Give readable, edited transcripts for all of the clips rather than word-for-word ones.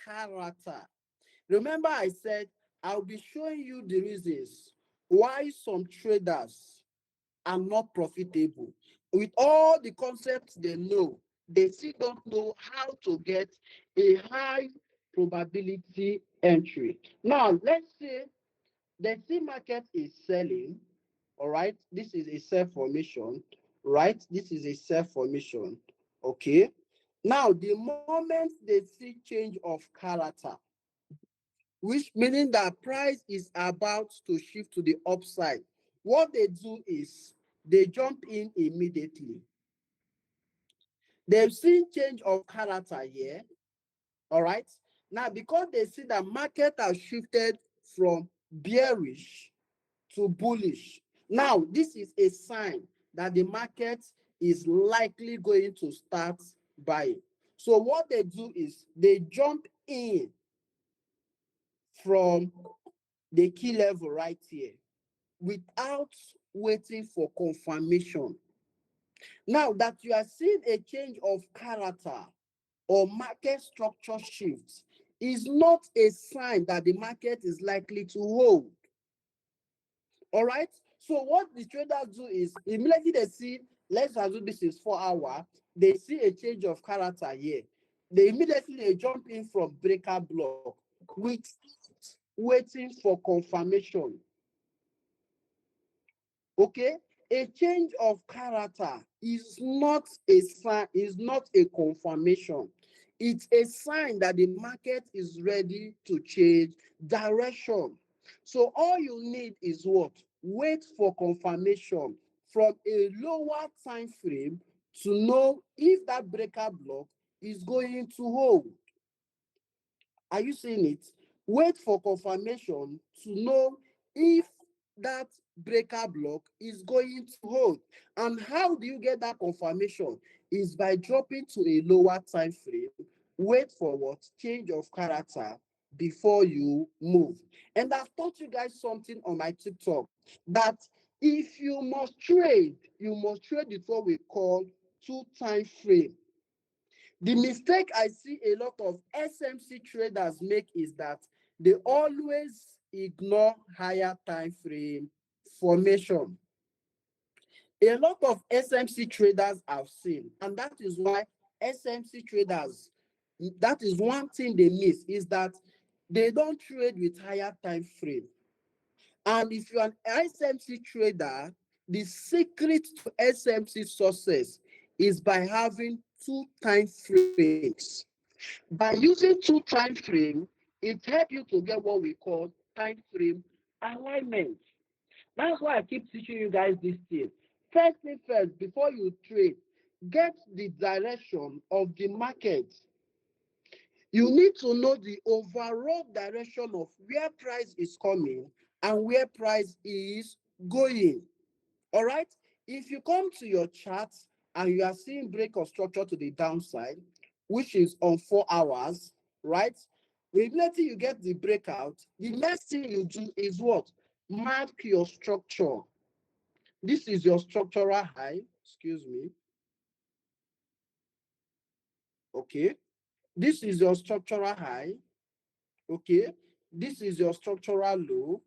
character. Remember, I said I'll be showing you the reasons why some traders are not profitable. With all the concepts they know, they still don't know how to get a high probability entry. Now, let's say the C market is selling, all right? This is a sell formation, right? This is a sell formation, okay? Now, the moment they see change of character, which meaning that price is about to shift to the upside, what they do is they jump in immediately. They've seen change of character here, all right? Now, because they see that market has shifted from bearish to bullish. Now, this is a sign that the market is likely going to start buying. So what they do is they jump in from the key level right here without waiting for confirmation. Now that you are seeing a change of character or market structure shifts is not a sign that the market is likely to hold. All right. So what the traders do is immediately they see, let's assume this is 4 hour, they see a change of character here. They immediately jump in from breaker block with waiting for confirmation. Okay, a change of character is not a sign, is not a confirmation. It's a sign that the market is ready to change direction. So all you need is what? Wait for confirmation from a lower time frame to know if that breaker block is going to hold. Are you seeing it? Wait for confirmation to know if that breaker block is going to hold. And how do you get that confirmation? Is by dropping to a lower time frame. Wait for what? Change of character before you move. And I've taught you guys something on my TikTok that if you must trade with what we call two time frame. The mistake I see a lot of SMC traders make is that they always ignore higher time frame formation. A lot of SMC traders I've seen, and that is why SMC traders, that is one thing they miss, is that they don't trade with higher time frame. And if you're an SMC trader, the secret to SMC success is by having two time frames. By using two time frame, it helps you to get what we call time frame alignment. That's why I keep teaching you guys this thing. First thing first, before you trade, get the direction of the market. You need to know the overall direction of where price is coming and where price is going. All right. If you come to your chart and you are seeing break of structure to the downside, which is on 4 hours, right? Immediately you get the breakout, the next thing you do is what? Mark your structure. This is your structural high. Excuse me. Okay. This is your structural high. Okay. This is your structural low,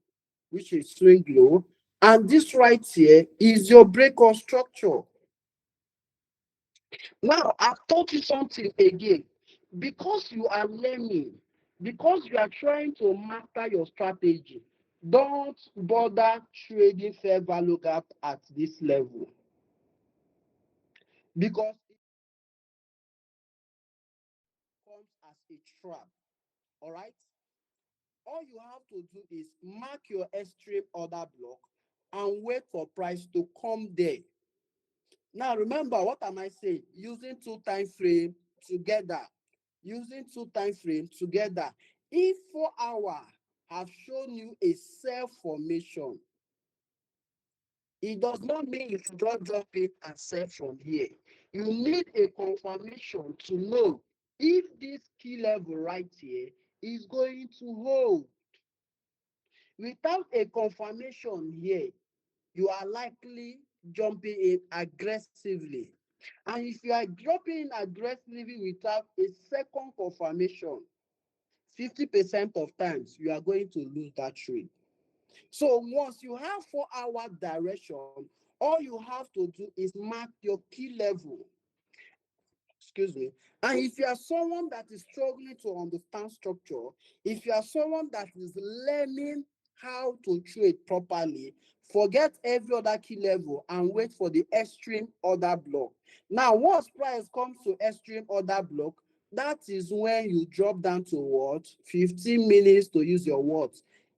which is swing low. And this right here is your break of structure. Now, I've taught you something again. Because you are learning, because you are trying to master your strategy, don't bother trading fair value gap at this level. Because it comes as a trap. All right? All you have to do is mark your extreme order block and wait for price to come there. Now, remember, what am I saying? Using two time frame together. Using two time frame together. If 4 hour have shown you a cell formation, it does not mean you should not drop it and sell from here. You need a confirmation to know if this key level right here is going to hold. Without a confirmation here, you are likely jumping in aggressively. And if you are dropping in aggressively without a second confirmation, 50% of times you are going to lose that trade. So once you have 4-hour direction, all you have to do is mark your key level. Excuse me. And if you are someone that is struggling to understand structure, if you are someone that is learning how to trade properly, forget every other key level and wait for the extreme order block. Now, once price comes to extreme order block, that is when you drop down to what? 15 minutes to use your what?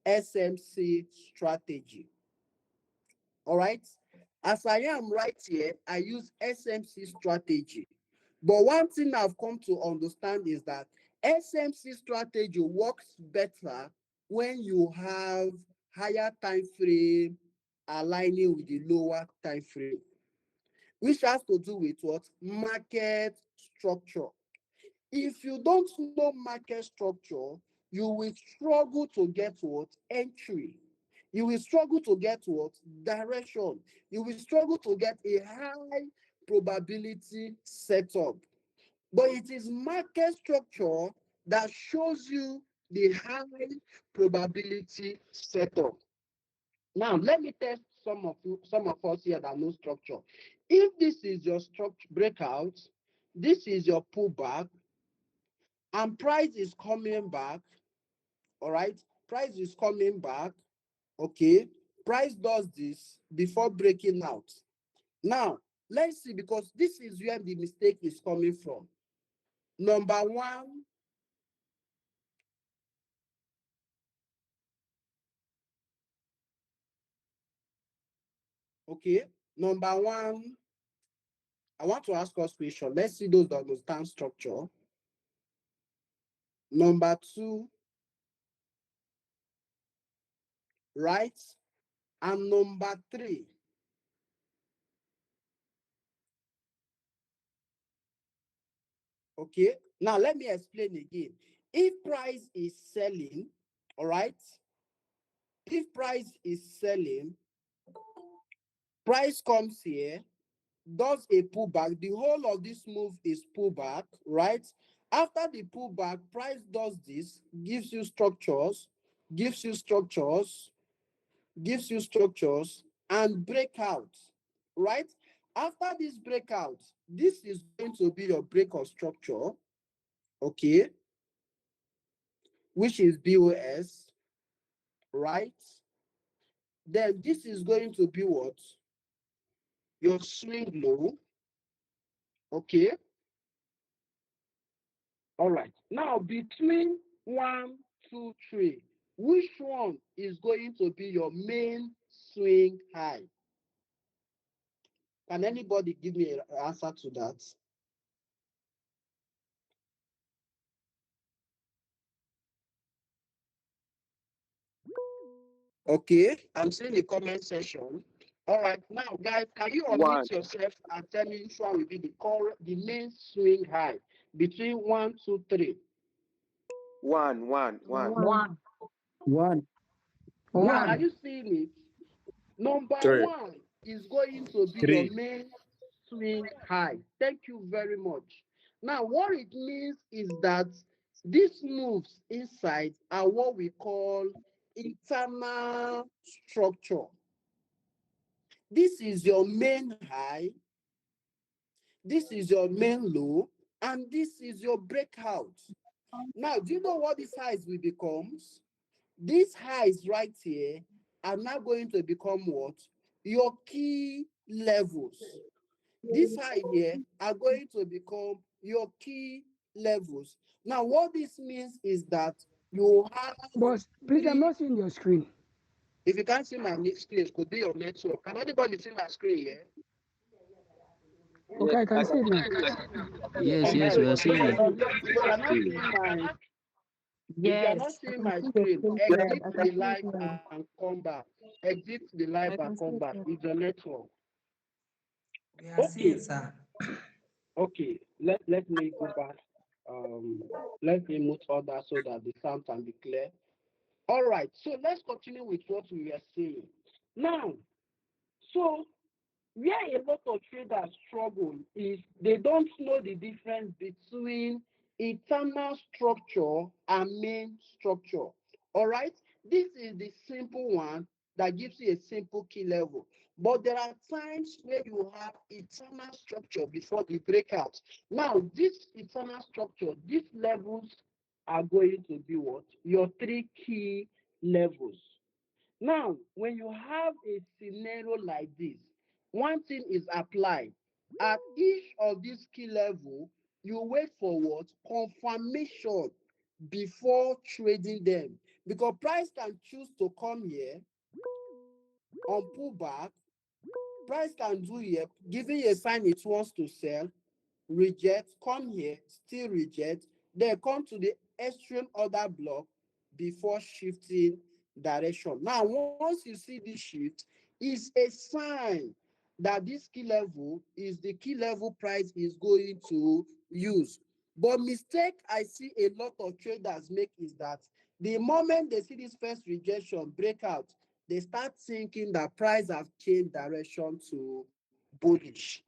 SMC strategy. All right. As I am right here, I use SMC strategy. But one thing I've come to understand is that SMC strategy works better when you have higher time frame aligning with the lower time frame, which has to do with what? Market structure. If you don't know market structure, you will struggle to get what? Entry. You will struggle to get what? Direction. You will struggle to get a high probability setup. But it is market structure that shows you the high probability setup. Now, let me test some of us here that know structure. If this is your structure breakout, this is your pullback, and price is coming back, all right? Price is coming back, okay? Price does this before breaking out. Now, let's see, because this is where the mistake is coming from. Number one, okay? Number one, I want to ask us question. Let's see those that understand structure. Number two, right? And number three, okay? Now, let me explain again. If price is selling, all right? If price is selling, price comes here, does a pullback. The whole of this move is pullback, right? After the pullback, price does this, gives you structures, gives you structures, gives you structures, and breakout, right? After this breakout, this is going to be your breakout structure, okay, which is BOS, right? Then this is going to be what? Your swing low, okay? All right. Now, between 1, 2, 3, which one is going to be your main swing high? Can anybody give me an answer to that? Okay, I'm seeing the comment section. All right, now guys, can you One, unmute yourself and tell me which one will be the main swing high between 1, 2, 3? one, one, one. One. One. Now, are One. you seeing it? Number Three. one is going to be your Three. main swing high. Thank you very much. Now, what it means is that these moves inside are what we call internal structure. This is your main high, this is your main low, and this is your breakout. Now, do you know what these highs will become? These highs right here are now going to become what? Your key levels. These highs here are going to become your key levels. Now, what this means is that you have Boss, please, I'm three. not seeing your screen. If you can't see my screen, it could be your network. Can anybody see my screen here? Yes, Okay, I I can see can it now. see Yes, Uh-huh. yes, we are So seeing you. if you are not seeing my if you are not Yes, I seeing can my see your screen, screen clear. exit I the can see it live clearly. and come back. Exit the live I and can come see back. it It's clearly. your network. We are seeing, Okay. sir. Okay. Let me go back. Let me mute order so that the sound can be clear. All right. So let's continue with what we were saying. Now, so where a lot of traders struggle is they don't know the difference between internal structure and main structure. All right, this is the simple one that gives you a simple key level. But there are times where you have internal structure before the breakout. Now, this internal structure, these levels are going to be what? Your three key levels. Now, when you have a scenario like this, one thing is applied. At each of these key level, you wait for what? Confirmation before trading them. Because price can choose to come here on pullback. Price can do here, giving you a sign it wants to sell, reject, come here, still reject, then come to the extreme order block before shifting direction. Now, once you see this shift, is a sign that this key level is the key level price is going to use. But mistake I see a lot of traders make is that the moment they see this first rejection breakout, they start thinking that price have changed direction to bullish,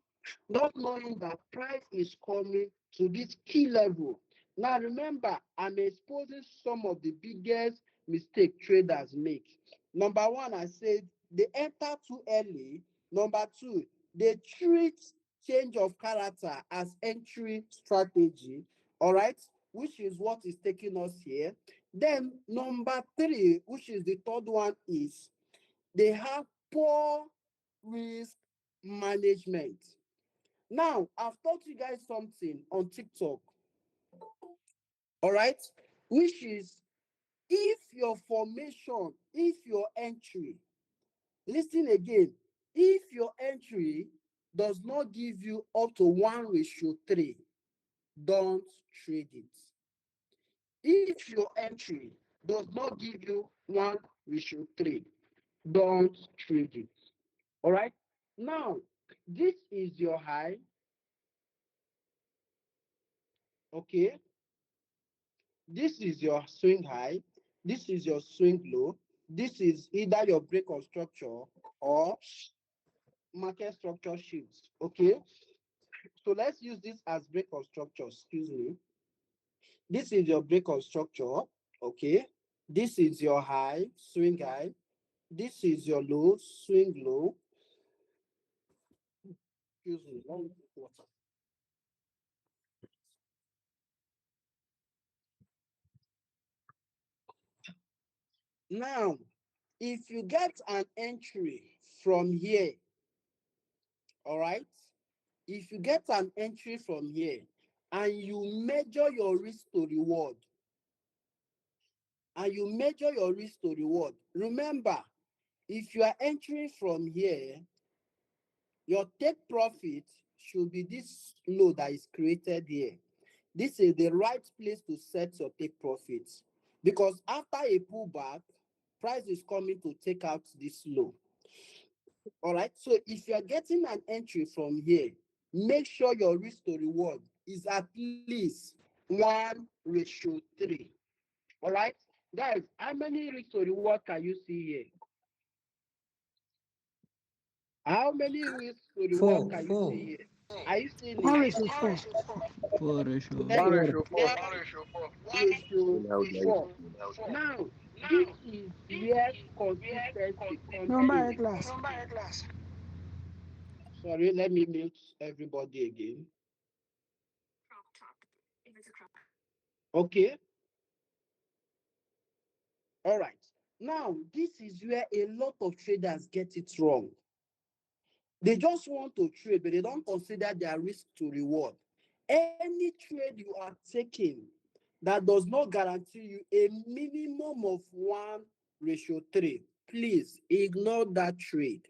not knowing that price is coming to this key level. Now remember, I'm exposing some of the biggest mistake traders make. Number one, I said they enter too early. Number two, they treat change of character as entry strategy. All right, which is what is taking us here. Then number three, which is the third one, is they have poor risk management. Now, I've taught you guys something on TikTok, all right, which is if your formation, if your entry, listen again, if your entry does not give you up to 1:3, don't trade it. If your entry does not give you 1:3, don't trade it. All right. Now, this is your high. Okay. This is your swing high. This is your swing low. This is either your break of structure or market structure shifts. Okay. So let's use this as break of structure. Excuse me. This is your break of structure. Okay. This is your high, swing high. This is your low, swing low. Excuse me. Long water. Now, if you get an entry from here, all right, if you get an entry from here and you measure your risk to reward, remember, if you are entering from here, your take profit should be this low that is created here. This is the right place to set your take profits, because after a pullback, price is coming to take out this low. All right. So if you're getting an entry from here, make sure your risk to reward is at least 1:3. All right. Guys, how many risk to reward can you see here? How many risk to reward Four. can you see Four. here? Are you seeing One it? ratio four. 4 ratio. Then 1 4. ratio 4. 1:4. Now, this is where consistency comes Number A in. class. Sorry, let me mute everybody again. Okay. All right. Now, this is where a lot of traders get it wrong. They just want to trade, but they don't consider their risk to reward. Any trade you are taking that does not guarantee you a minimum of 1:3, please ignore that trade.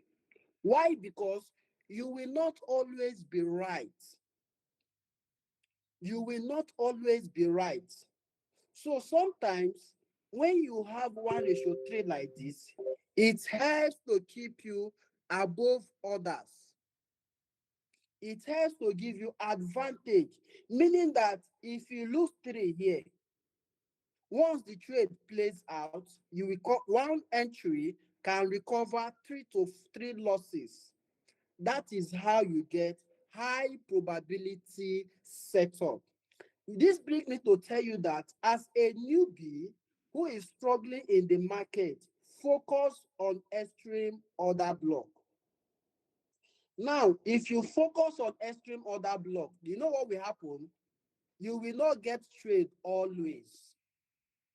Why? Because you will not always be right. You will not always be right. So sometimes when you have 1:3 like this, it helps to keep you above others. It helps to give you advantage, meaning that if you lose three here, once the trade plays out, you will one entry can recover 3 to 3 losses. That is how you get high probability setup. This brings me to tell you that as a newbie who is struggling in the market, focus on extreme order block. Now, if you focus on extreme order block, you know what will happen? You will not get trade always.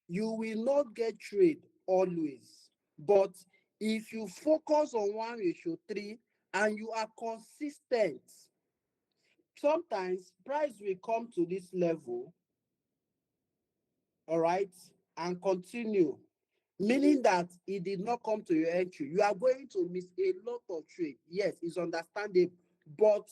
You will not get trade always. But if you focus on 1:3 and you are consistent, sometimes price will come to this level, all right, and continue, meaning that it did not come to your entry. You are going to miss a lot of trade. Yes, it's understandable, but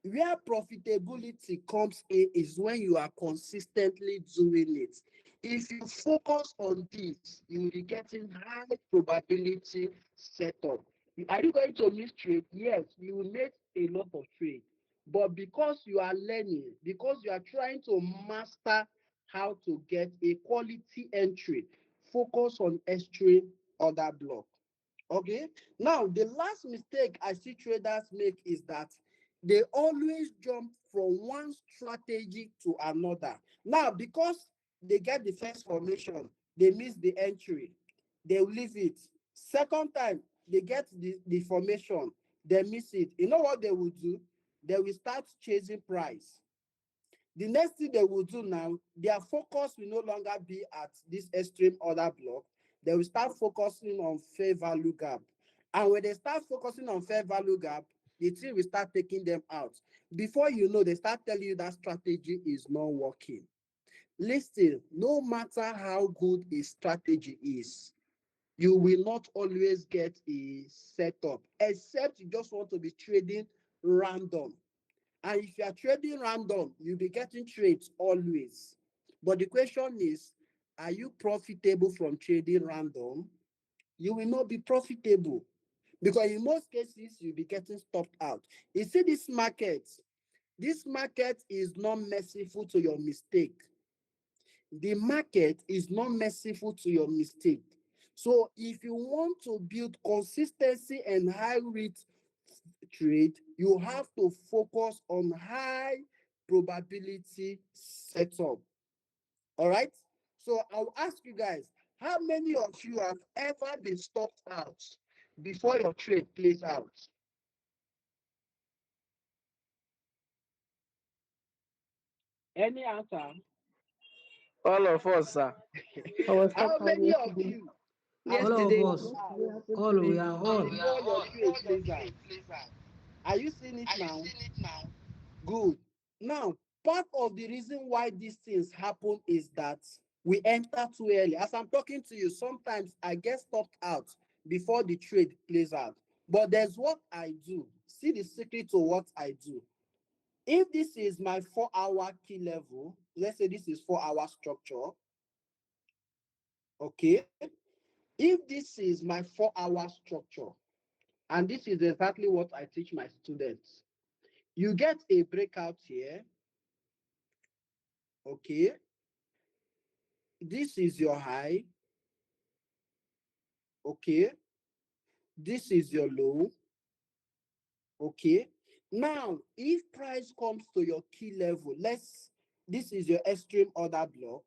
where profitability comes in is when you are consistently doing it. If you focus on this, you will be getting high probability setup. Are you going to miss trade? Yes, you will make a lot of trade, but because you are learning, because you are trying to master how to get a quality entry, focus on extreme order block. Okay. Now, the last mistake I see traders make is that they always jump from one strategy to another. Now, because they get the first formation, they miss the entry, they will leave it. Second time, they get the formation, they miss it. You know what they will do? They will start chasing price. The next thing they will do now, their focus will no longer be at this extreme order block. They will start focusing on fair value gap. And when they start focusing on fair value gap, the thing will start taking them out. Before you know, they start telling you that strategy is not working. Listen, no matter how good a strategy is, you will not always get a setup, except you just want to be trading random. And if you are trading random, you'll be getting trades always. But the question is, are you profitable from trading random? You will not be profitable because in most cases, you'll be getting stopped out. You see, this market is not merciful to your mistake. The market is not merciful to your mistake. So if you want to build consistency and high risk trade, you have to focus on high probability setup. All right. So I'll ask you guys, how many of you have ever been stopped out before your trade plays out? Any answer? All of us, sir. I was How stopped out many of yesterday. you have All been of Yesterday, stopped us. out yesterday happened to All, we me. are all. before your trade plays out? Are you seeing it now? Good. Now, part of the reason why these things happen is that we enter too early. As I'm talking to you, sometimes I get stopped out before the trade plays out. But there's what I do. See the secret to what I do. If this is my 4-hour key level, let's say this is 4-hour structure, okay? If this is my 4-hour structure, and this is exactly what I teach my students, you get a breakout here, okay? This is your high, okay? This is your low, okay? Now, if price comes to your key level, this is your extreme order block,